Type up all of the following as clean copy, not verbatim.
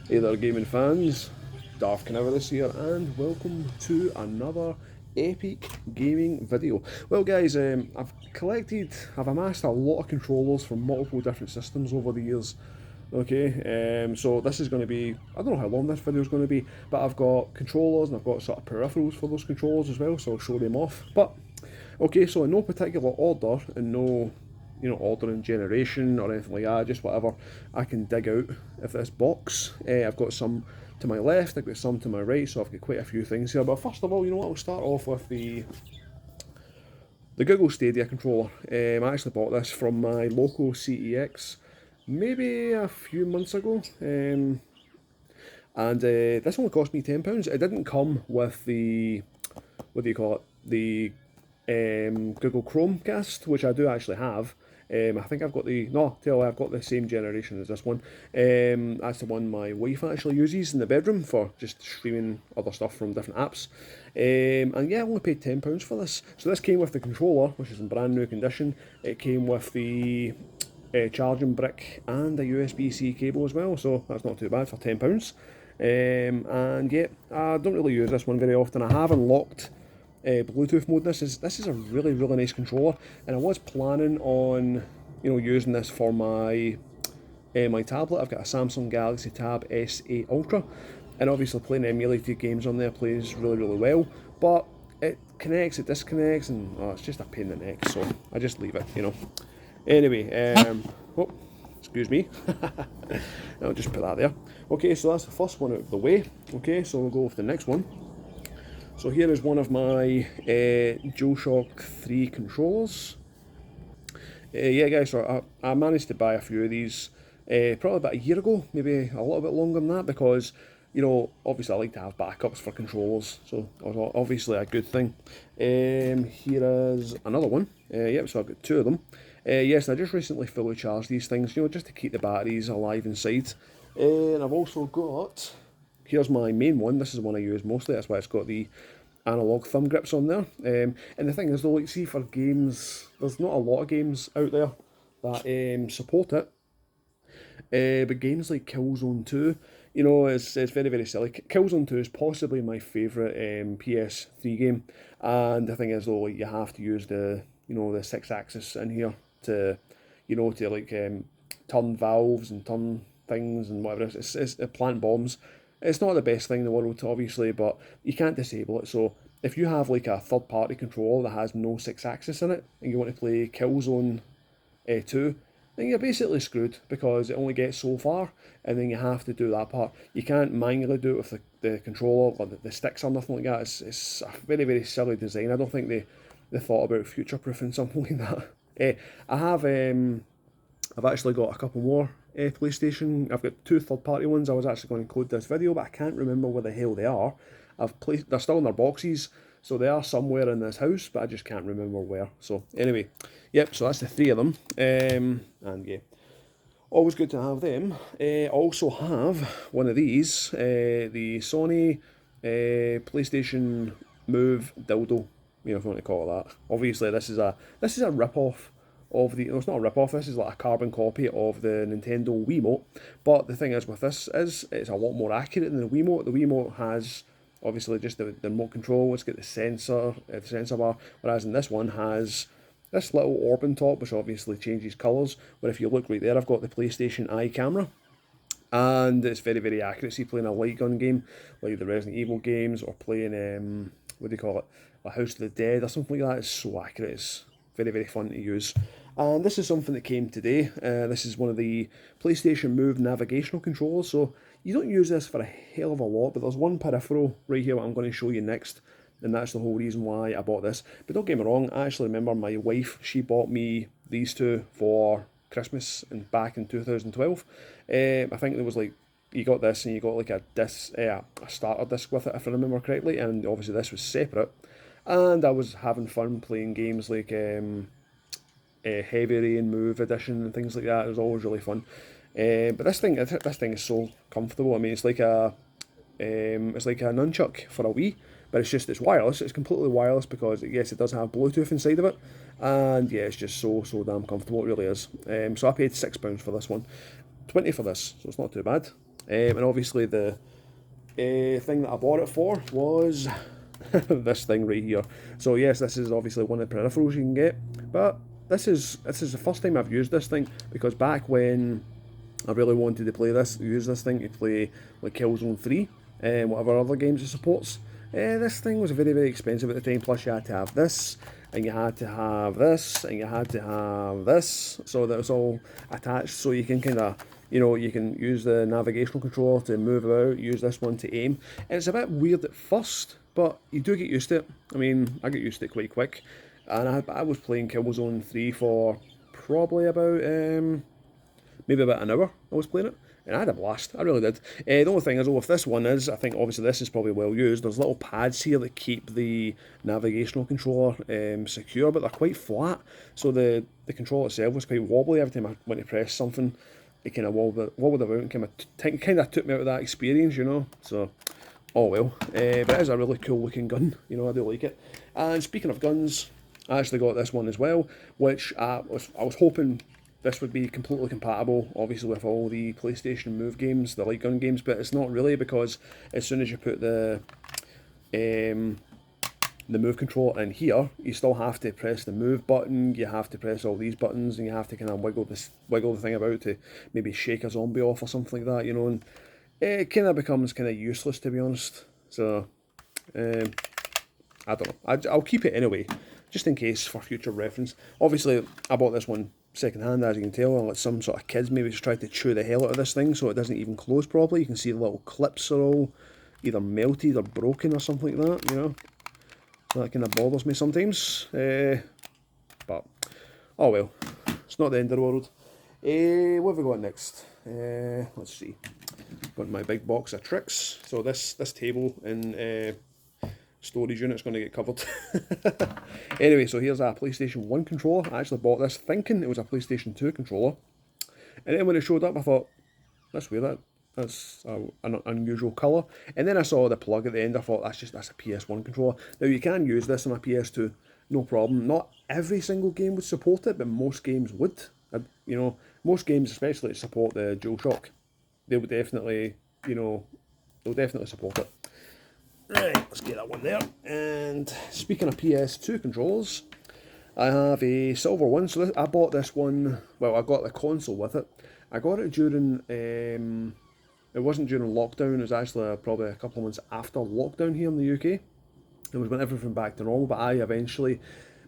Hey there, gaming fans. Darth Carnivorous here, and welcome to another epic gaming video. Well, guys, I've amassed a lot of controllers from multiple different systems over the years. Okay, so this is going to be, I don't know how long this video is going to be, but I've got controllers and I've got sort of peripherals for those controllers as well, so I'll show them off. But, okay, so in no particular order, and no order in generation or anything like that, just whatever I can dig out of this box. I've got some to my left, I've got some to my right, so I've got quite a few things here. But first of all, you know what, I'll start off with the Google Stadia controller. I actually bought this from my local CEX maybe a few months ago, and this only cost me £10. It didn't come with the, what do you call it, the Google Chromecast, which I do actually have. I think I've got I've got the same generation as this one. That's the one my wife actually uses in the bedroom for just streaming other stuff from different apps. And yeah, I only paid £10 for this. So this came with the controller, which is in brand new condition. It came with the charging brick and a USB-C cable as well, so that's not too bad for £10. And yeah, I don't really use this one very often. I have unlocked Bluetooth mode. This is a really nice controller, and I was planning on using this for my my tablet. I've got a Samsung Galaxy Tab S8 Ultra, and obviously playing emulated games on there plays really well, but it connects, it disconnects, and it's just a pain in the neck, so I just leave it. Anyway, oh, excuse me. I'll just put that there. Okay, so that's the first one out of the way. Okay, so we'll go with the next one. So here is one of my DualShock 3 controllers. Yeah, guys, so I managed to buy a few of these probably about a year ago, maybe a little bit longer than that, because obviously I like to have backups for controllers, so that was obviously a good thing. Here is another one. Yep, so I've got two of them. Yes, I just recently fully charged these things, just to keep the batteries alive inside. And I've also got, here's my main one. This is the one I use mostly. That's why it's got the analog thumb grips on there. And the thing is, though, like, see, for games, there's not a lot of games out there that support it. But games like Killzone 2, it's very silly. Killzone 2 is possibly my favourite PS3 game. And the thing is, though, like, you have to use the the 6-axis in here to turn valves and turn things and whatever. It's plant bombs. It's not the best thing in the world, obviously, but you can't disable it. So if you have like a third-party controller that has no 6-axis in it, and you want to play Killzone 2, then you're basically screwed, because it only gets so far, and then you have to do that part. You can't manually do it with the controller or the sticks or nothing like that. It's a very silly design. I don't think they thought about future-proofing something like that. I've actually got a couple more PlayStation. I've got two third-party ones. I was actually going to code this video, but I can't remember where the hell they are. They're still in their boxes, so they are somewhere in this house, but I just can't remember where. So anyway, yep. So that's the three of them, and yeah, always good to have them. I also have one of these, the Sony PlayStation Move dildo. If you want to call it that. Obviously, this is a rip-off of the, no, it's not a rip-off, this is like a carbon copy of the Nintendo Wiimote, but the thing is with this is it's a lot more accurate than the Wiimote. The Wiimote has obviously just the remote control, it's got the sensor bar, whereas in this one has this little orb on top, which obviously changes colours, but if you look right there, I've got the PlayStation Eye camera, and it's very accurate. So playing a light gun game, like the Resident Evil games, or playing, what do you call it, a House of the Dead or something like that, it's so accurate, it's very fun to use. And this is something that came today. This is one of the PlayStation Move navigational controllers. So you don't use this for a hell of a lot, but there's one peripheral right here that I'm going to show you next, and that's the whole reason why I bought this. But don't get me wrong, I actually remember my wife, she bought me these two for Christmas and back in 2012. I think there was like, you got this and you got like a disc, a starter disc with it, if I remember correctly, and obviously this was separate. And I was having fun playing games like Heavy Rain Move Edition and things like that. It was always really fun. But this thing is so comfortable. I mean, it's like a nunchuck for a Wii, but it's wireless. It's completely wireless, because yes, it does have Bluetooth inside of it, and yeah, it's just so damn comfortable. It really is. So I paid £6 for this one, 20 for this, so it's not too bad. And obviously the thing that I bought it for was this thing right here. So yes, this is obviously one of the peripherals you can get, but this is the first time I've used this thing, because back when I really wanted to use this thing to play like Killzone 3 and whatever other games it supports. This thing was very, very expensive at the time, plus you had to have this, and you had to have this, and you had to have this, so that was all attached, so you can kind of, you can use the navigational controller to move about, use this one to aim, and it's a bit weird at first, but you do get used to it. I mean, I get used to it quite quick, and I was playing Killzone 3 for probably about maybe about an hour I was playing it, and I had a blast. I really did. The only thing is, with this one is, I think obviously this is probably well used. There's little pads here that keep the navigational controller secure, but they're quite flat. So the controller itself was quite wobbly every time I went to press something. It kind of wobbled about and kind of took me out of that experience, So, oh well. But it is a really cool looking gun. I do like it. And speaking of guns, I actually got this one as well, which I was hoping this would be completely compatible, obviously, with all the PlayStation Move games, the light gun games, but it's not really, because as soon as you put the Move controller in here, you still have to press the Move button, you have to press all these buttons, and you have to kind of wiggle the thing about to maybe shake a zombie off or something like that, and it kind of becomes kind of useless, to be honest. So, I don't know. I'll keep it anyway, just in case for future reference. Obviously, I bought this one second hand, as you can tell, and like some sort of kids maybe just tried to chew the hell out of this thing so it doesn't even close properly. You can see the little clips are all either melted or broken or something like that, So that kind of bothers me sometimes. But, oh well, it's not the end of the world. What have we got next? Let's see. Got my big box of tricks. So this table in storage unit's going to get covered. Anyway, so here's a PlayStation 1 controller. I actually bought this thinking it was a PlayStation 2 controller. And then when it showed up, I thought, that's weird, that's an unusual colour. And then I saw the plug at the end, I thought, that's a PS1 controller. Now, you can use this on a PS2, no problem. Not every single game would support it, but most games would. Most games, especially that support the DualShock, they would definitely, they'll definitely support it. Right, let's get that one there. And speaking of PS2 controllers, I have a silver one. So I bought this one, well, I got the console with it. I got it during, it wasn't during lockdown, it was actually probably a couple of months after lockdown here in the UK. It was when everything back to normal, but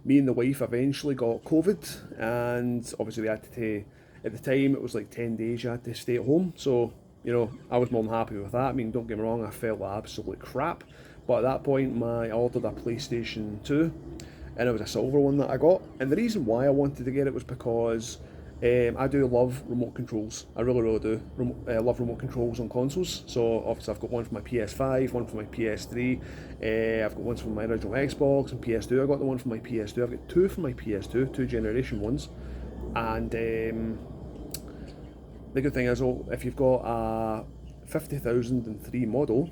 me and the wife eventually got COVID, and obviously we had to, at the time it was like 10 days you had to stay at home, so I was more than happy with that. I mean, don't get me wrong, I felt like absolute crap, but at that point I ordered a PlayStation 2, and it was a silver one that I got, and the reason why I wanted to get it was because I do love remote controls. I really, really do. Love remote controls on consoles. So obviously I've got one for my PS5, one for my PS3. I've got ones for my original Xbox and PS2. I got the one for my PS2. I've got two for my PS2, two generation ones. And the good thing is, if you've got a 50,003 model,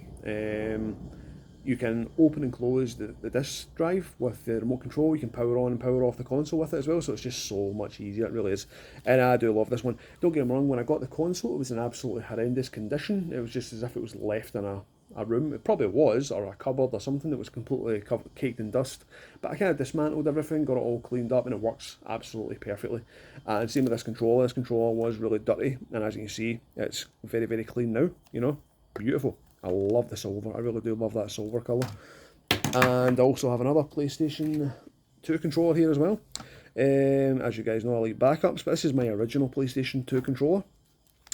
you can open and close the disk drive with the remote control. You can power on and power off the console with it as well, so it's just so much easier, it really is. And I do love this one. Don't get me wrong, when I got the console, it was in absolutely horrendous condition. It was just as if it was left in a room. It probably was, or a cupboard or something that was completely caked in dust. But I kind of dismantled everything, got it all cleaned up, and it works absolutely perfectly. And same with this controller. This controller was really dirty, and as you can see, it's very, very clean now, beautiful. I love the silver. I really do love that silver colour. And I also have another PlayStation 2 controller here as well. As you guys know, I like backups, but this is my original PlayStation 2 controller.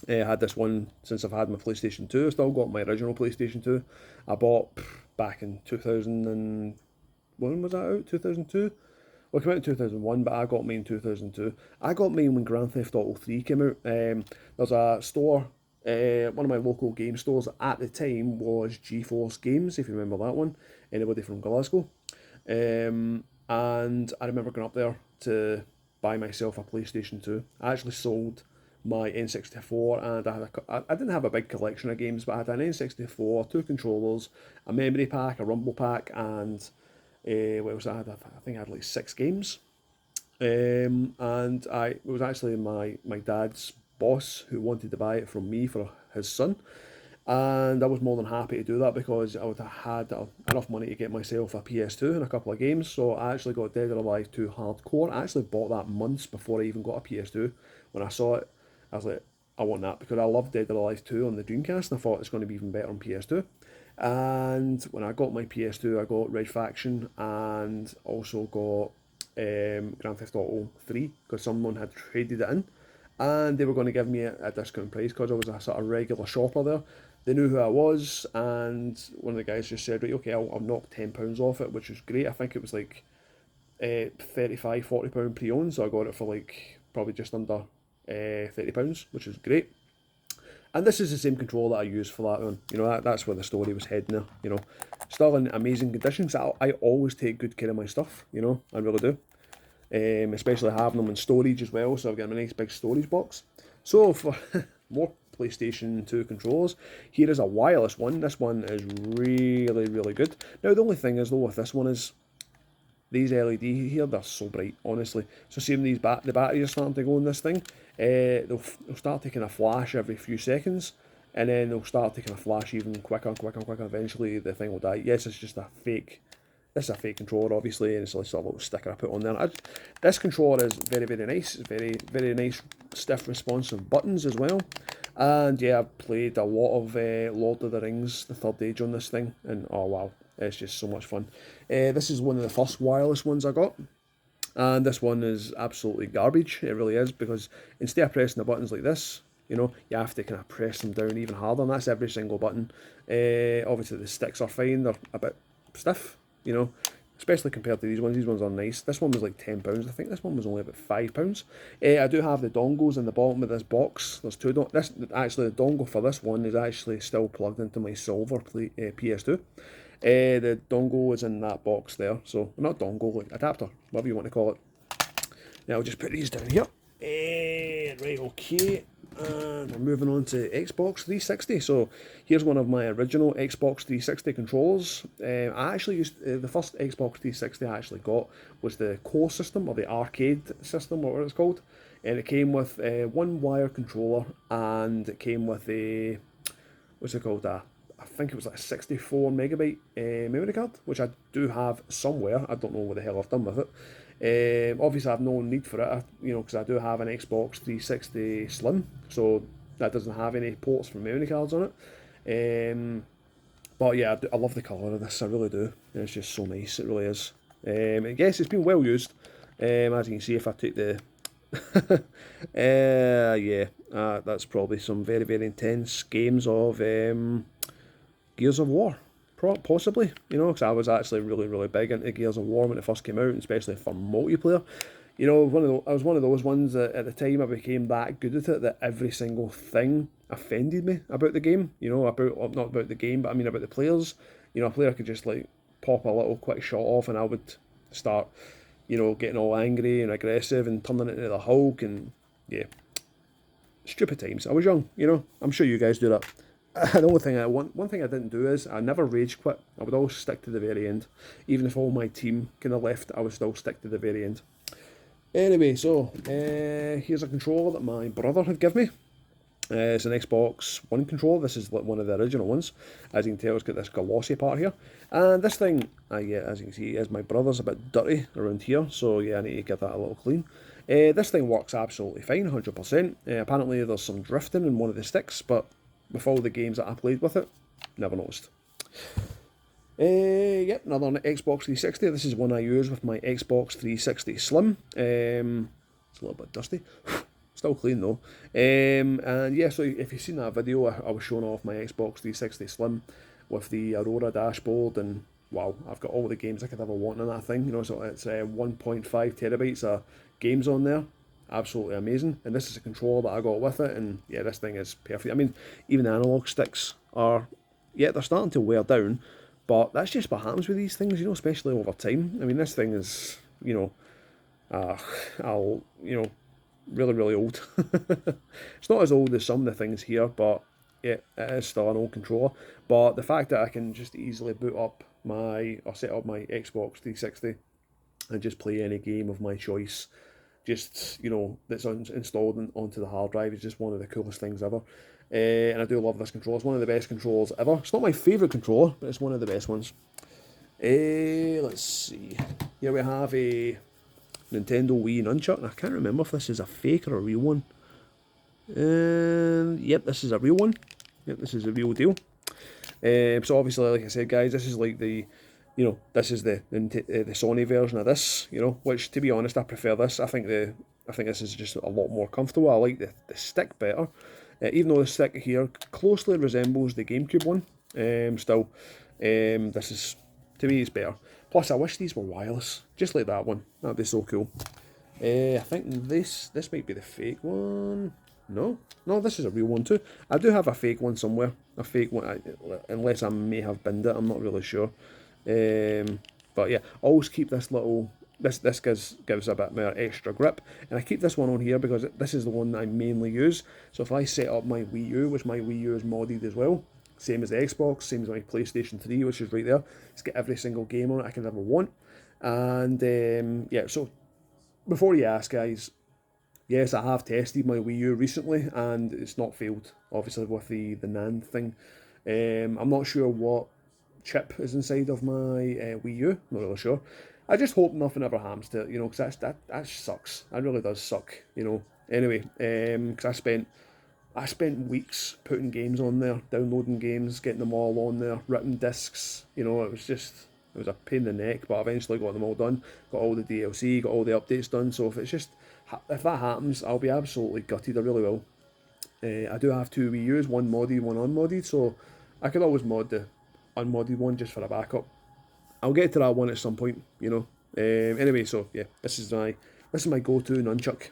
I had this one since I've had my PlayStation 2. I've still got my original PlayStation 2. I bought back in 2000 and... when was that out? 2002? Well, it came out in 2001, but I got mine in 2002. I got mine when Grand Theft Auto 3 came out. There's a store... one of my local game stores at the time was GeForce Games, if you remember that one. Anybody from Glasgow? And I remember going up there to buy myself a PlayStation 2. I actually sold my N64, and I didn't have a big collection of games, but I had an N64, two controllers, a memory pack, a rumble pack, and what else I had? I think I had like 6 games. And it was actually my dad's boss who wanted to buy it from me for his son. And I was more than happy to do that because I would have had enough money to get myself a PS2 and a couple of games. So I actually got Dead or Alive 2 Hardcore. I actually bought that months before I even got a PS2. When I saw it, I was like, I want that because I love Dead or Alive 2 on the Dreamcast and I thought it's going to be even better on PS2. And when I got my PS2, I got Red Faction and also got Grand Theft Auto 3 because someone had traded it in and they were going to give me a discount price because I was a sort of regular shopper there. They knew who I was, and one of the guys just said, right, okay, I'll knock £10 off it, which was great. I think it was like £35, £40 pre-owned, so I got it for like probably just under £30, which was great. And this is the same controller that I used for that one. You know, that's where the story was heading there. You know, still in amazing conditions. I always take good care of my stuff. You know, I really do. Especially having them in storage as well. So I've got a nice big storage box. So for more PlayStation 2 controllers, here is a wireless one. This one is really, really good. Now the only thing is though with this one is these LED here, they're so bright, honestly. So see when the batteries are starting to go in this thing, they'll start taking a flash every few seconds, and then they'll start taking a flash even quicker and quicker and quicker. Eventually the thing will die. Yes, it's just a fake. This is a fake controller, obviously, and it's like sort of a little sticker I put on there. This controller is very, very nice. It's very, very nice, stiff, responsive buttons as well. And yeah, I've played a lot of Lord of the Rings, the Third Age on this thing, and oh wow, it's just so much fun. This is one of the first wireless ones I got, and this one is absolutely garbage. It really is, because instead of pressing the buttons like this, you know, you have to kind of press them down even harder, and that's every single button. Obviously the sticks are fine, they're a bit stiff, you know, especially compared to these ones. These ones are nice. This one was like £10. I think this one was only about £5. I do have the dongles in the bottom of this box. There's two. Actually, the dongle for this one is actually still plugged into my silver PS2. The dongle is in that box there. So not dongle, like adapter, whatever you want to call it. Now I'll just put these down here. Right, okay. And we're moving on to Xbox 360. So here's one of my original Xbox 360 controllers. I actually used the first Xbox 360 I actually got was the core system, or the arcade system, whatever it's called. And it came with a one wire controller, and it came with a, what's it called? I think it was like a 64 megabyte memory card, which I do have somewhere. I don't know what the hell I've done with it. Obviously, I have no need for it, you know, because I do have an Xbox 360 Slim, so that doesn't have any ports for memory cards on it. But yeah, I love the colour of this, I really do. It's just so nice, it really is. Yes, it's been well used. As you can see, if I take the yeah, that's probably some very, very intense games of Gears of War. Possibly, you know, because I was actually really, really big into Gears of War when it first came out, especially for multiplayer. You know, I was one of those ones that at the time I became that good at it that every single thing offended me about the game. You know, not about the game, but I mean about the players. You know, a player could just like pop a little quick shot off, and I would start, you know, getting all angry and aggressive and turning it into the Hulk, and yeah, stupid times. I was young, you know. I'm sure you guys do that. The only thing one thing I didn't do is I never rage quit. I would always stick to the very end. Even if all my team kind of left, I would still stick to the very end. Anyway, so here's a controller that my brother had given me. It's an Xbox One controller. This is one of the original ones. As you can tell, it's got this glossy part here. And this thing, yeah, as you can see, is my brother's a bit dirty around here. So yeah, I need to get that a little clean. This thing works absolutely fine, 100%. Apparently there's some drifting in one of the sticks, but with all the games that I played with it, never noticed. Yep, another Xbox 360. This is one I use with my Xbox 360 Slim. It's a little bit dusty. Still clean though. And yeah, so if you've seen that video, I was showing off my Xbox 360 Slim with the Aurora dashboard, and wow, I've got all the games I could ever want on that thing. You know, so it's 1.5 terabytes of games on there. Absolutely amazing. And this is a controller that I got with it, and yeah, this thing is perfect. I mean, even the analog sticks are, yeah, they're starting to wear down, but that's just what happens with these things, you know, especially over time. I mean, this thing is, you know, really, really old. It's not as old as some of the things here, but yeah, it is still an old controller. But the fact that I can just easily boot up or set up my Xbox 360 and just play any game of my choice, just, you know, that's installed onto the hard drive is just one of the coolest things ever. and I do love this controller. It's one of the best controllers ever. It's not my favourite controller, but it's one of the best ones. Let's see. Here we have a Nintendo Wii Nunchuck. I can't remember if this is a fake or a real one. Yep, this is a real one. Yep, this is a real deal. So obviously, like I said, guys, this is like the, this is the Sony version of this. Which, to be honest, I prefer this. I think this is just a lot more comfortable. I like the stick better, even though the stick here closely resembles the GameCube one. Still, this is, to me, it's better. Plus, I wish these were wireless, just like that one. That'd be so cool. I think this might be the fake one. No, this is a real one too. I do have a fake one somewhere. A fake one, unless I may have binned it. I'm not really sure. But yeah, always keep this little. This gives a bit more extra grip, and I keep this one on here because this is the one that I mainly use. So if I set up my Wii U, which my Wii U is modded as well, same as the Xbox, same as my PlayStation 3, which is right there. It's got every single game on it I could ever want. And yeah, so before you ask, guys, yes, I have tested my Wii U recently, and it's not failed, obviously, with the NAND thing. I'm not sure what chip is inside of my Wii U, not really sure. I just hope nothing ever happens to it, because that sucks. That really does suck, Anyway, because I spent weeks putting games on there, downloading games, getting them all on there, ripping discs, it was a pain in the neck, but I eventually got them all done, got all the DLC, got all the updates done. So if that happens, I'll be absolutely gutted. I really will. I do have two Wii U's, one modded, one unmodded, so I could always mod the unmodded one just for a backup. I'll get to that one at some point, Anyway, so yeah, this is my go-to nunchuck.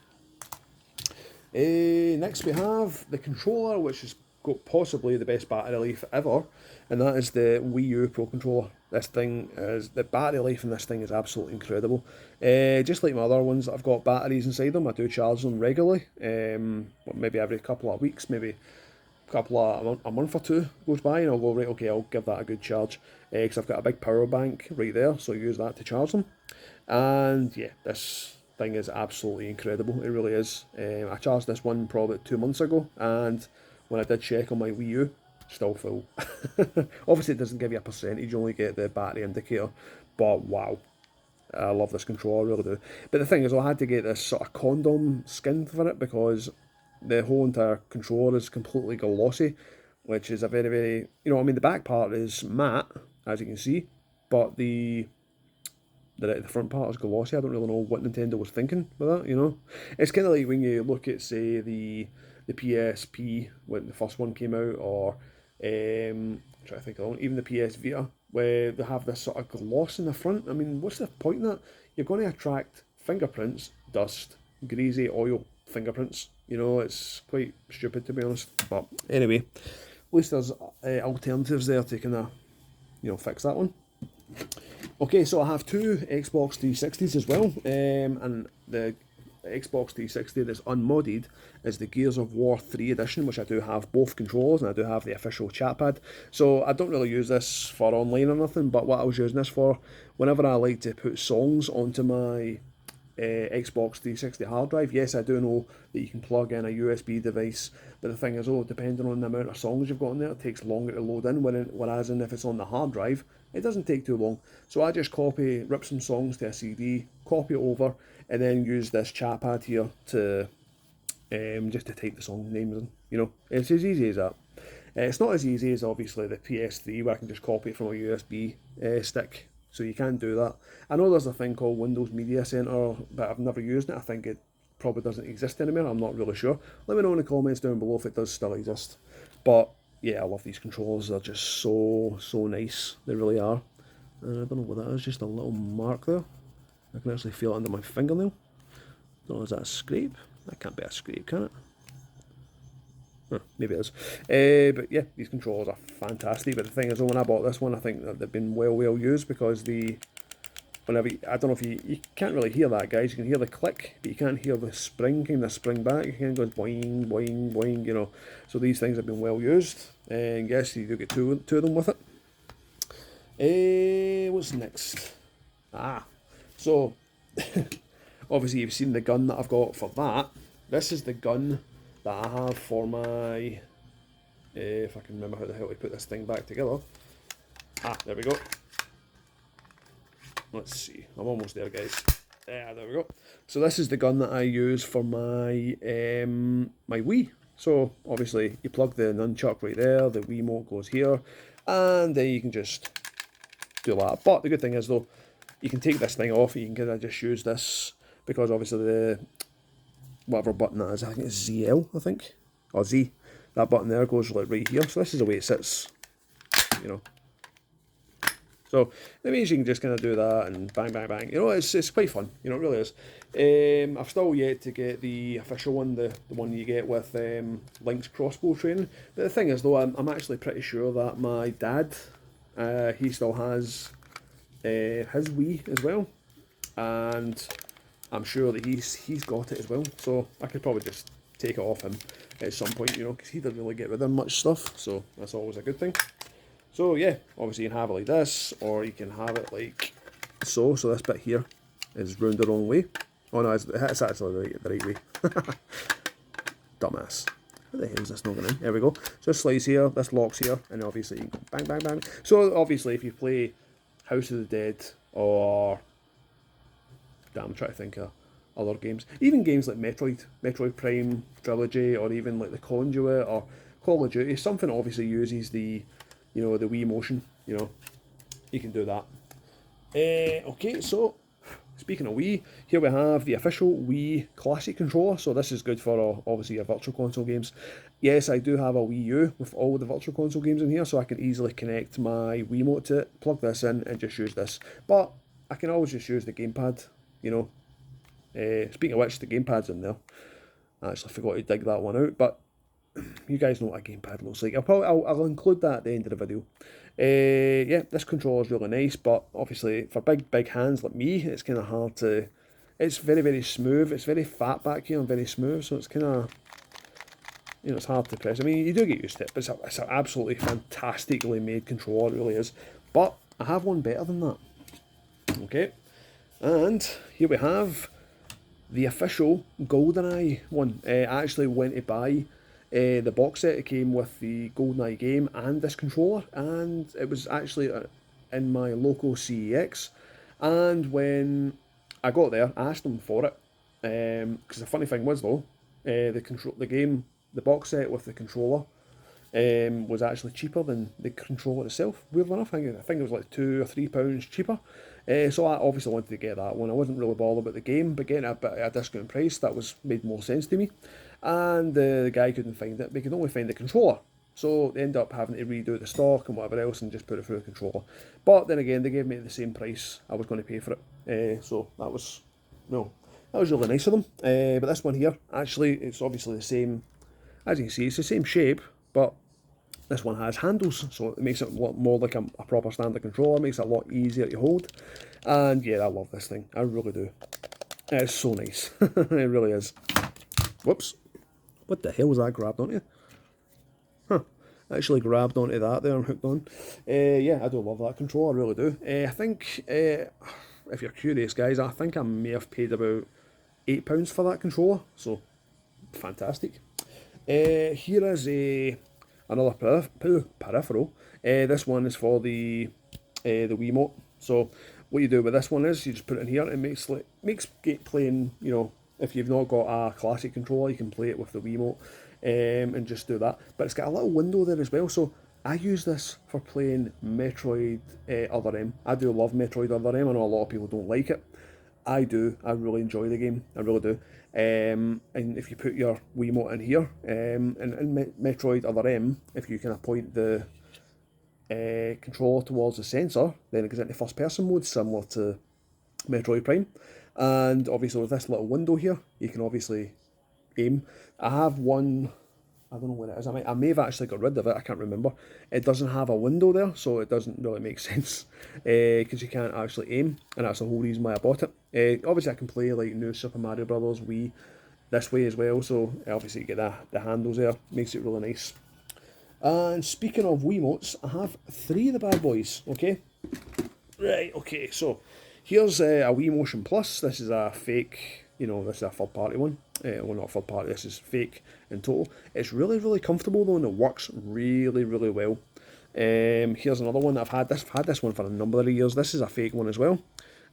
Next we have the controller, which has got possibly the best battery life ever, and that is the Wii U Pro Controller. The battery life in this thing is absolutely incredible. Just like my other ones that I've got batteries inside them, I do charge them regularly, maybe every couple of weeks, maybe a month or two goes by, and I'll go, right, okay, I'll give that a good charge, because I've got a big power bank right there, so I use that to charge them. And yeah, this thing is absolutely incredible. It really is. I charged this one probably 2 months ago, and when I did check on my Wii U, still full. Obviously, it doesn't give you a percentage; you only get the battery indicator. But wow, I love this controller, I really do. But the thing is, I had to get this sort of condom skin for it because the whole entire controller is completely glossy, which is a very, very, the back part is matte, as you can see, but the front part is glossy. I don't really know what Nintendo was thinking with that, It's kind of like when you look at, say, the PSP when the first one came out, or I'm trying to think of even the PS Vita, where they have this sort of gloss in the front. I mean, what's the point in that? You're going to attract fingerprints, dust, greasy oil fingerprints. It's quite stupid, to be honest. But anyway, at least there's alternatives there to kind of, fix that one. Okay, so I have two Xbox 360s as well, and the Xbox 360 that's unmodded is the Gears of War 3 edition, which I do have both controllers, and I do have the official chat pad. So I don't really use this for online or nothing, but what I was using this for, whenever I like to put songs onto my Xbox 360 hard drive. Yes, I do know that you can plug in a USB device, but the thing is, depending on the amount of songs you've got in there, it takes longer to load in, whereas if it's on the hard drive, it doesn't take too long. So I just rip some songs to a CD, copy it over, and then use this chat pad here to just to type the song names in. It's as easy as that. It's not as easy as obviously the PS3, where I can just copy it from a USB stick. So you can't do that. I know there's a thing called Windows Media Center, but I've never used it. I think it probably doesn't exist anymore. I'm not really sure. Let me know in the comments down below if it does still exist. But yeah, I love these controllers. They're just so nice. They really are. And I don't know what that is. Just a little mark there. I can actually feel it under my fingernail. Don't know, is that a scrape? That can't be a scrape, can it? Maybe it is. But yeah, these controllers are fantastic. But the thing is, when I bought this one, I think that they've been well used, because I don't know if you can't really hear that, guys. You can hear the click, but you can't hear the spring, kind of spring back. It kind of goes boing, boing, boing, So these things have been well used. And yes, you do get two of them with it. What's next? So obviously you've seen the gun that I've got for that. This is the gun that I have for my If I can remember how the hell to put this thing back together. Ah, there we go. Let's see, I'm almost there, guys. There we go. So this is the gun that I use for my my Wii. So obviously you plug the nunchuck right there, the Wiimote goes here, and you can just do that. But the good thing is though, you can take this thing off, you can kind of just use this, because obviously the, whatever button that is, I think it's ZL, I think, or Z, that button there goes like right here, so this is the way it sits, you know. So that means you can just kind of do that and bang, bang, bang. You know, it's quite fun. You know, it really is. I've still yet to get the official one, the one you get with Link's crossbow training. But the thing is, though, I'm actually pretty sure that my dad, he still has his Wii as well, and I'm sure that he's got it as well. So I could probably just take it off him at some point, you know, because he doesn't really get rid of much stuff. So that's always a good thing. So yeah, obviously you can have it like this, or you can have it like so. So this bit here is round the wrong way. Oh no, it's actually the right way. Dumbass. How the hell is this not going in? There we go. So this slides here, this locks here, and obviously you can go bang, bang, bang. So obviously if you play House of the Dead, or damn, I'm trying to think of other games, even games like Metroid Prime Trilogy, or even like the Conduit or Call of Duty, something that obviously uses the, you know, the Wii motion, you know, you can do that. Okay, so speaking of Wii, here we have the official Wii Classic controller. So this is good for obviously your Virtual Console games. Yes, I do have a Wii U with all the Virtual Console games in here, so I can easily connect my Wiimote to it, plug this in, and just use this. But I can always just use the gamepad, you know. Speaking of which, the gamepad's in there. I actually forgot to dig that one out, but you guys know what a gamepad looks like. I'll include that at the end of the video. Yeah, this controller is really nice, but obviously for big hands like me, it's kind of hard to. It's very smooth. It's very fat back here and very smooth, so it's kind of, you know, it's hard to press. I mean, you do get used to it, but it's an absolutely fantastically made controller. It really is. But I have one better than that. Okay, and here we have the official GoldenEye one. I actually went to buy the box set. It came with the GoldenEye game and this controller, and it was actually in my local CEX. And when I got there, I asked them for it, because the funny thing was though, the box set with the controller was actually cheaper than the controller itself. Weirdly enough, I think it was like £2 or £3 cheaper. So I obviously wanted to get that one. I wasn't really bothered about the game, but getting it at a discount price, that made more sense to me. And the guy couldn't find it. They could only find the controller. So they ended up having to redo the stock and whatever else and just put it through a controller. But then again, they gave me the same price I was going to pay for it. So that was really nice of them. But this one here, actually, it's obviously the same. As you can see, it's the same shape, but this one has handles, so it makes it a lot more like a proper standard controller, makes it a lot easier to hold. And yeah, I love this thing, I really do. It's so nice, it really is. Whoops, what the hell was that grabbed onto? Huh, I actually grabbed onto that there and hooked on. Yeah, I do love that controller, I really do. I think, if you're curious guys, I think I may have paid about £8 for that controller, so fantastic. Here is another peripheral. This one is for the Wiimote. So what you do with this one is you just put it in here. It makes playing, you know, if you've not got a classic controller, you can play it with the Wiimote and just do that. But it's got a little window there as well. So I use this for playing Metroid Other M. I do love Metroid Other M. I know a lot of people don't like it. I do. I really enjoy the game. I really do. And if you put your Wiimote in here, in Metroid Other M, if you kind of point the controller towards the sensor, then it goes into first person mode, similar to Metroid Prime. And obviously with this little window here, you can obviously aim. I have one, I don't know where it is. I may have actually got rid of it. I can't remember. It doesn't have a window there, so it doesn't really make sense because you can't actually aim, and that's the whole reason why I bought it. Obviously, I can play like New Super Mario Brothers Wii this way as well. So obviously, you get the handles there. Makes it really nice. And speaking of Wiimotes, I have 3 of the bad boys. Okay, right. Okay, so here's a Wii Motion Plus. This is a fake, you know, this is a third party one. Well, not third party, this is fake in total. It's really, really comfortable though, and it works really, really well. Here's another one that I've had this one for a number of years. This is a fake one as well.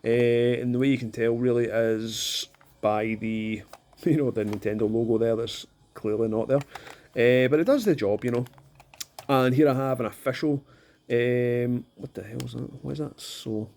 And the way you can tell really is by the, you know, the Nintendo logo there that's clearly not there. But it does the job, you know. And here I have an official, what the hell is that? Why is that so?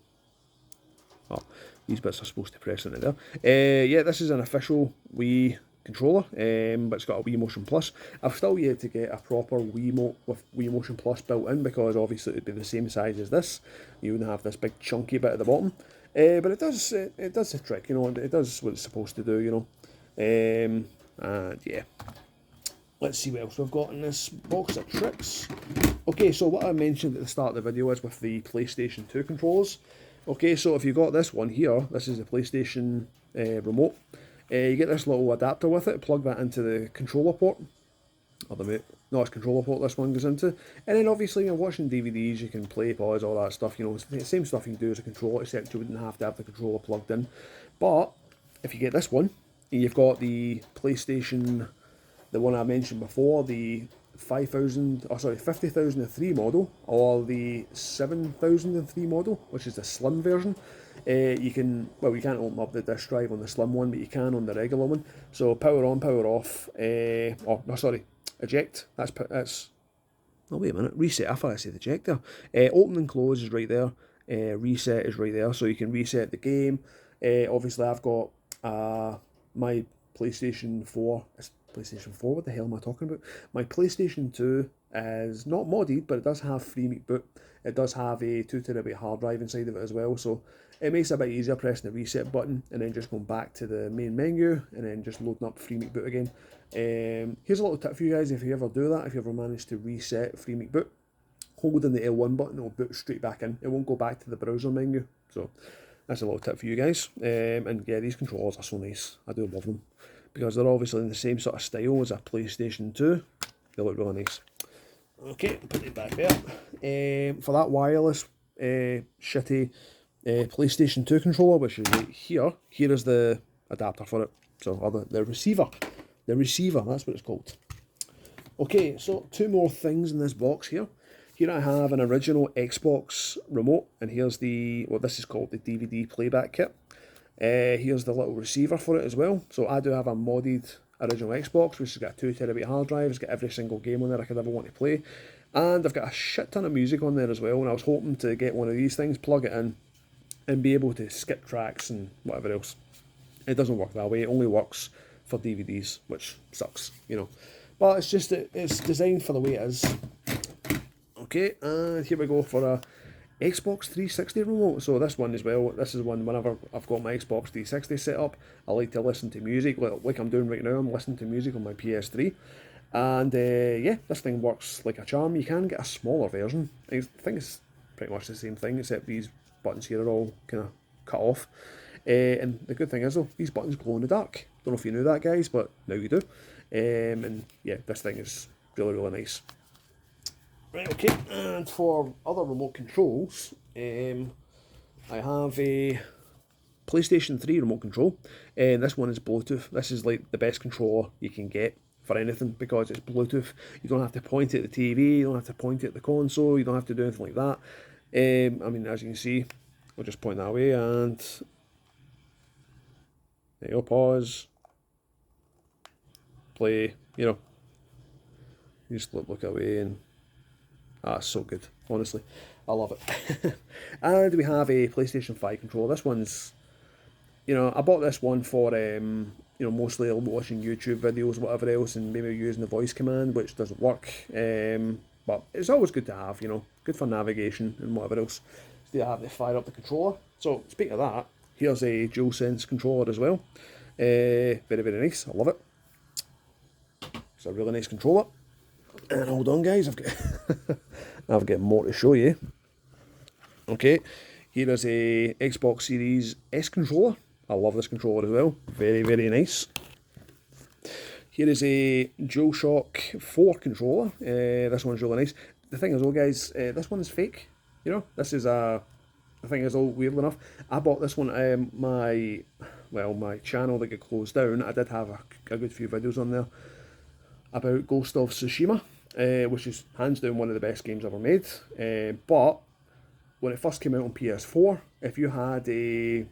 Oh, these bits are supposed to press into there. Yeah, this is an official Wii controller, but it's got a Wii Motion Plus. I've still yet to get a proper Wiimote with Wii Motion Plus built in, because obviously it would be the same size as this. You wouldn't have this big chunky bit at the bottom. But it does the trick, you know, it does what it's supposed to do, you know. And yeah. Let's see what else we've got in this box of tricks. Okay, so what I mentioned at the start of the video is with the PlayStation 2 controllers. Okay, so if you've got this one here, this is the PlayStation remote. You get this little adapter with it, plug that into the controller port. Or it's controller port this one goes into. And then obviously when you're watching DVDs, you can play, pause, all that stuff. You know, it's the same stuff you can do as a controller, except you wouldn't have to have the controller plugged in. But if you get this one, and you've got the PlayStation, the one I mentioned before, the 50,003 model, or the 7,003 model, which is the slim version. You can, well, you can't open up the disk drive on the slim one, but you can on the regular one. So power on, power off, eject, that's, oh wait a minute, reset, I thought I said eject there. Open and close is right there, reset is right there, so you can reset the game. Obviously I've got my PlayStation 4, what the hell am I talking about? My PlayStation 2 is not modded, but it does have FreeMake Boot. It does have a 2TB hard drive inside of it as well, so it makes it a bit easier pressing the reset button and then just going back to the main menu and then just loading up FreeMake Boot again. Here's a little tip for you guys if you ever do that, if you ever manage to reset FreeMake Boot, holding the L1 button, it'll boot straight back in. It won't go back to the browser menu, so that's a little tip for you guys. And yeah, these controllers are so nice. I do love them, because they're obviously in the same sort of style as a PlayStation 2. They look really nice. Okay, put it back there. For that wireless shitty PlayStation 2 controller, which is right here, here is the adapter for it. So, or the receiver. The receiver, that's what it's called. Okay, so two more things in this box here. Here I have an original Xbox remote, and here's the, what this is called, the DVD playback kit. Here's the little receiver for it as well. So I do have a modded original Xbox, which has got a 2TB hard drive. It's got every single game on there I could ever want to play. And I've got a shit ton of music on there as well, and I was hoping to get one of these things, plug it in, and be able to skip tracks and whatever else. It doesn't work that way, it only works for DVDs, which sucks, you know. But it's just, it's designed for the way it is. Okay, and here we go for a Xbox 360 remote. So this one as well, this is one whenever I've got my Xbox 360 set up, I like to listen to music, like I'm doing right now. I'm listening to music on my PS3. And yeah, this thing works like a charm. You can get a smaller version. I think it's pretty much the same thing, except these buttons here are all kind of cut off. And the good thing is though, these buttons glow in the dark. Don't know if you knew that, guys, but now you do. And yeah, this thing is really, really nice. Right, okay, and for other remote controls, I have a PlayStation 3 remote control, and this one is Bluetooth. This is like the best controller you can get for anything, because it's Bluetooth. You don't have to point it at the TV, you don't have to point it at the console, you don't have to do anything like that. I mean, as you can see, I'll just point that way, and there you go, pause, play, you know, you just look away, and it's so good, honestly, I love it. And we have a PlayStation 5 controller. This one's, you know, I bought this one for, you know, mostly watching YouTube videos, whatever else, and maybe using the voice command, which doesn't work, but it's always good to have, you know, good for navigation and whatever else. So you have to fire up the controller. So speaking of that, here's a DualSense controller as well. Very, very nice, I love it. It's a really nice controller. And hold on, guys, I've got more to show you. Okay, here is a Xbox Series S controller. I love this controller as well. Very, very nice. Here is a DualShock 4 controller. This one's really nice. The thing is though, guys, this one is fake. You know, this is a the thing is, all weirdly enough, I bought this one. My channel that got closed down. I did have a good few videos on there about Ghost of Tsushima, which is hands down one of the best games ever made. But when it first came out on PS4, if you had a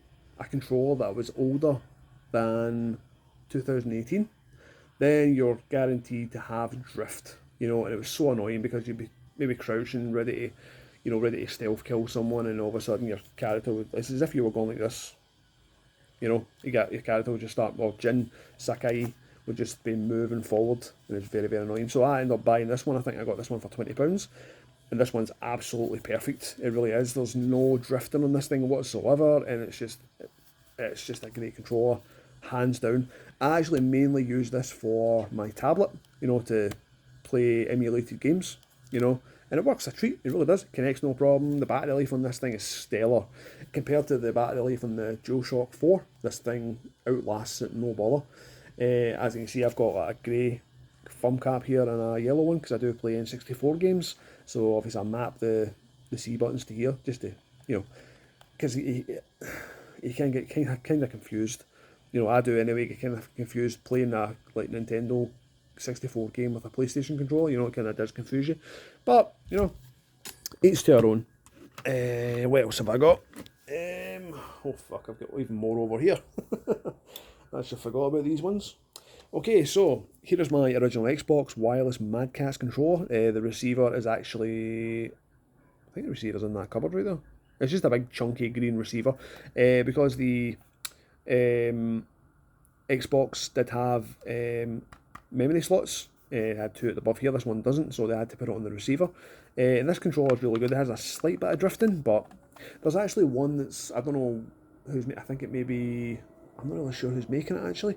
controller that was older than 2018, then you're guaranteed to have drift. And it was so annoying because you'd be maybe crouching, ready to stealth kill someone, and all of a sudden your character would, it's as if you were going like this. Your character would just start, well, Jin Sakai would just be moving forward, and it's very, very annoying. So I ended up buying this one. I think I got this one for £20, and this one's absolutely perfect. It really is. There's no drifting on this thing whatsoever, and it's just a great controller, hands down. I actually mainly use this for my tablet, to play emulated games, and it works a treat. It really does. It connects no problem. The battery life on this thing is stellar. Compared to the battery life on the DualShock 4, this thing outlasts it no bother. As you can see, I've got a grey thumb cap here and a yellow one because I do play N64 games. So obviously I map the C buttons to here just to, because you can get kind of confused. I do anyway, get kind of confused playing a Nintendo 64 game with a PlayStation controller. It kind of does confuse you. But, each to our own. What else have I got? Oh fuck, I've got even more over here. I actually forgot about these ones. Okay, so here is my original Xbox wireless Mad Catz controller. The receiver is actually, I think the receiver's in that cupboard right there. It's just a big chunky green receiver. Because the Xbox did have memory slots. It had two at the above here, this one doesn't, so they had to put it on the receiver. And this controller is really good. It has a slight bit of drifting, but there's actually one that's, I don't know who's, I think it may be, I'm not really sure who's making it actually,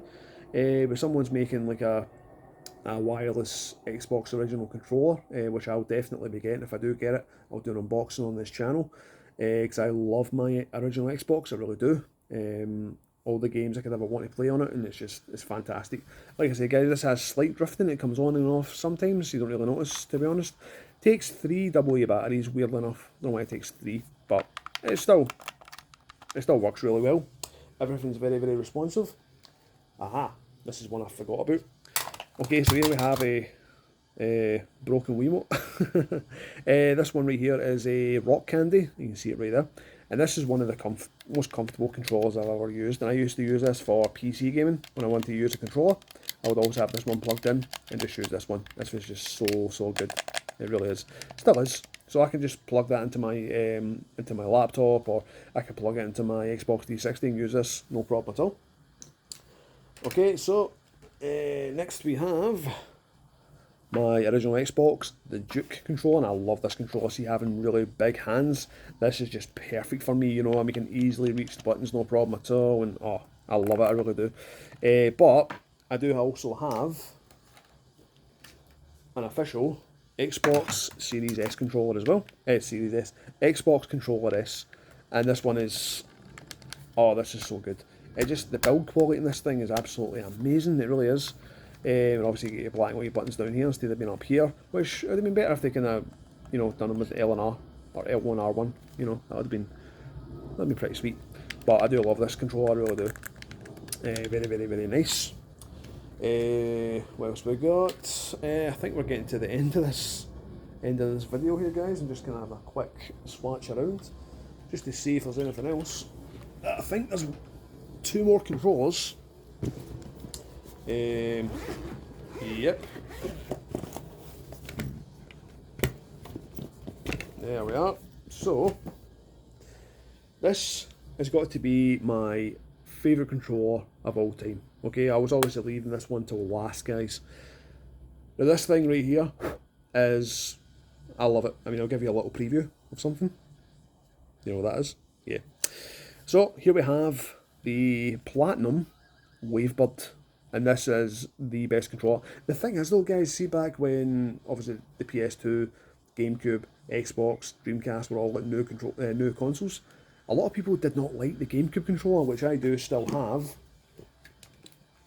but someone's making like a wireless Xbox original controller, which I'll definitely be getting. If I do get it, I'll do an unboxing on this channel, because I love my original Xbox, I really do. All the games I could ever want to play on it, and it's fantastic. Like I say, guys, this has slight drifting. It comes on and off sometimes. You don't really notice, to be honest. Takes 3 AA batteries, weirdly enough. I don't know why it takes 3, but it still works really well. Everything's very, very responsive. Aha, this is one I forgot about. Okay, so here we have a broken Wiimote. This one right here is a Rock Candy. You can see it right there. And this is one of the most comfortable controllers I've ever used. And I used to use this for PC gaming. When I wanted to use a controller, I would always have this one plugged in and just use this one. This was just so good. It really is. Still is. So I can just plug that into my laptop, or I can plug it into my Xbox 360 and use this, no problem at all. Okay, so next we have my original Xbox, the Duke controller, and I love this controller. See, having really big hands, this is just perfect for me. I can easily reach the buttons, no problem at all, and oh, I love it, I really do. But I do also have an official Xbox Series S controller as well. Series S, Xbox Controller S, and this one is, oh, this is so good. The build quality in this thing is absolutely amazing. It really is. And obviously you get your black and white buttons down here instead of being up here, which would have been better if they kind of, done them with L and R, or L1, R1. That would have been pretty sweet. But I do love this controller, I really do. Very, very, very nice. What else we got? I think we're getting to the end of this video here, guys. I'm just gonna have a quick swatch around just to see if there's anything else. I think there's 2 more controllers. Yep. There we are. So this has got to be my favourite controller of all time. Okay, I was obviously leaving this one till last, guys. Now this thing right here is, I love it. I mean, I'll give you a little preview of something. You know what that is? Yeah. So here we have the Platinum Wavebird, and this is the best controller. The thing is though, guys, see back when obviously the PS2, GameCube, Xbox, Dreamcast were all like new consoles, a lot of people did not like the GameCube controller, which I do still have.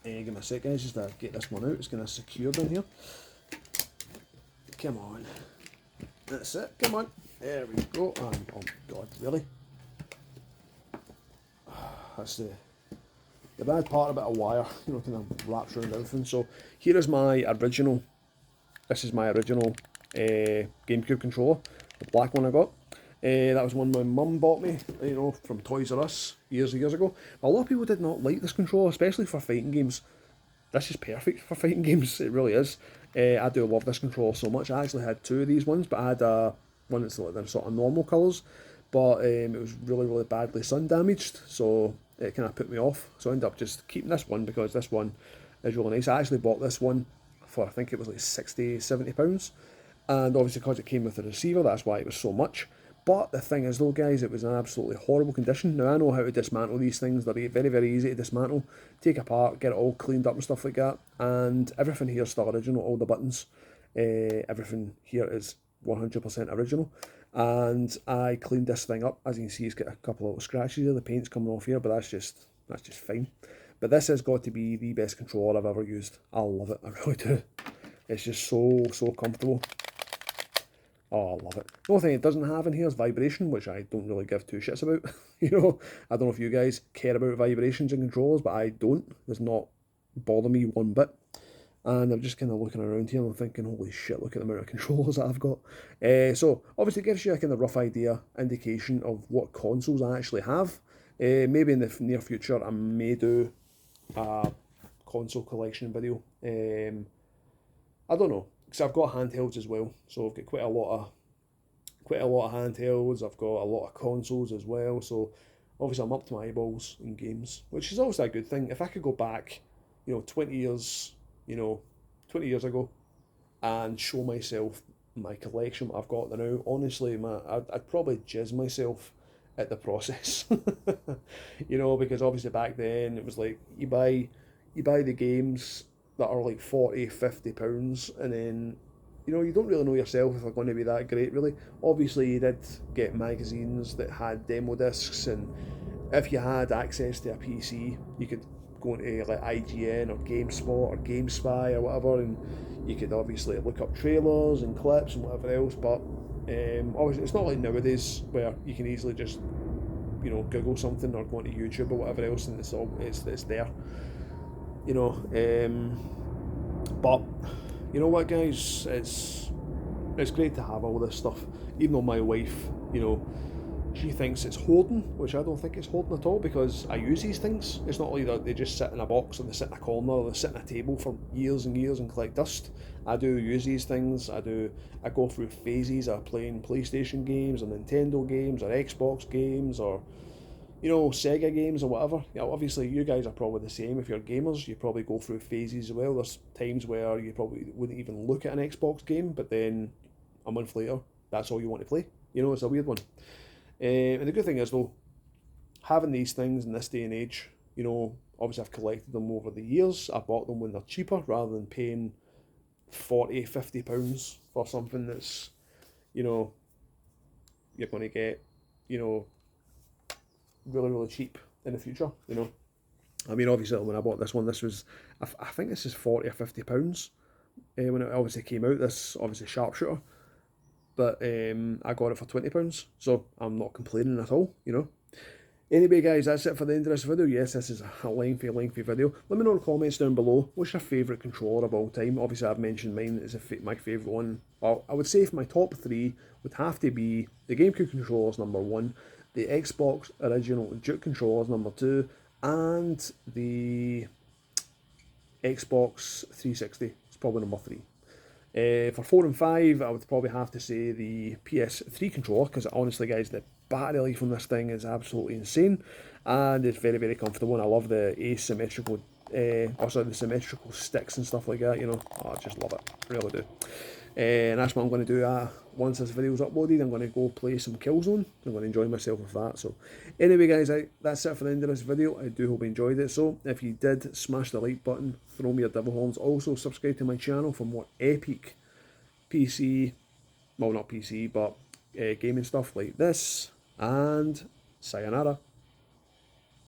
Give me a sec, guys, just to get this one out. It's going to secure down here. Come on. That's it. Come on. There we go. Oh God, really? that's the bad part about a wire, you know, kind of wraps around everything. So here is my original, this is my original GameCube controller, the black one I got. That was one my mum bought me, you know, from Toys R Us years and years ago. But a lot of people did not like this controller, especially for fighting games. This is perfect for fighting games, it really is. I do love this controller so much. I actually had two of these ones, but I had one that's like the sort of normal colours, but it was really, really badly sun damaged, so it kind of put me off. So I ended up just keeping this one because this one is really nice. I actually bought this one for, I think it was like 60, 70 pounds, and obviously because it came with the receiver, that's why it was so much. But the thing is though, guys, it was in absolutely horrible condition. Now I know how to dismantle these things. They're very, very easy to dismantle, take apart, get it all cleaned up and stuff like that. And everything here is still original, all the buttons. Everything here is 100% original. And I cleaned this thing up. As you can see, it's got a couple of little scratches here. The paint's coming off here, but that's just fine. But this has got to be the best controller I've ever used. I love it, I really do. It's just so, so comfortable. Oh, I love it. The only thing it doesn't have in here is vibration, which I don't really give two shits about. You know, I don't know if you guys care about vibrations in controllers, but I don't. It does not bother me one bit. And I'm just kind of looking around here and I'm thinking, holy shit, look at the amount of controllers that I've got. So, obviously it gives you a kind of rough idea, indication of what consoles I actually have. Maybe in the near future I may do a console collection video. I don't know, because I've got handhelds as well, so I've got quite a lot of handhelds. I've got a lot of consoles as well, so obviously I'm up to my eyeballs in games, which is obviously a good thing. If I could go back, you know, 20 years ago, and show myself my collection I've got now, honestly, man, I'd probably jizz myself at the process. You know, because obviously back then it was like you buy the games that are like 40, 50 pounds, and then, you know, you don't really know yourself if they're going to be that great, really. Obviously, you did get magazines that had demo discs, and if you had access to a PC, you could go into like IGN or GameSpot or GameSpy or whatever, and you could obviously look up trailers and clips and whatever else. But obviously, it's not like nowadays where you can easily just, you know, Google something or go into YouTube or whatever else, and it's there. You know, but you know what, guys, it's great to have all this stuff. Even though my wife, you know, she thinks it's hoarding, which I don't think it's hoarding at all, because I use these things. It's not like that they just sit in a box or they sit in a corner or they sit in a table for years and years and collect dust. I do use these things. I go through phases of playing PlayStation games or Nintendo games or Xbox games or, you know, Sega games or whatever. You know, obviously you guys are probably the same. If you're gamers, you probably go through phases as well. There's times where you probably wouldn't even look at an Xbox game, but then a month later, that's all you want to play. You know, it's a weird one. And the good thing is though, having these things in this day and age, you know, obviously I've collected them over the years. I bought them when they're cheaper rather than paying 40, 50 pounds for something that's, you know, you're going to get, you know, really, really cheap in the future, you know. I mean, obviously when I bought this one, this was, I think this is 40 or 50 pounds when it obviously came out, this obviously sharpshooter. But I got it for £20, so I'm not complaining at all, you know. Anyway, guys, that's it for the end of this video. Yes, this is a lengthy video. Let me know in the comments down below, what's your favourite controller of all time? Obviously, I've mentioned mine is my favourite one. Well, I would say for my top three would have to be the GameCube controllers, number one, the Xbox original Duke controllers, number two, and the Xbox 360. It's probably number three. For 4 and 5, I would probably have to say the PS3 controller, because honestly, guys, the battery life on this thing is absolutely insane, and it's very, very comfortable, and I love the asymmetrical, the symmetrical sticks and stuff like that, you know. Oh, I just love it, I really do. And that's what I'm going to do once this video is uploaded. I'm going to go play some Killzone. I'm going to enjoy myself with that. So anyway, guys, that's it for the end of this video. I do hope you enjoyed it. So if you did, smash the like button, throw me your devil horns. Also subscribe to my channel for more epic PC, well, not PC, but gaming stuff like this. And sayonara.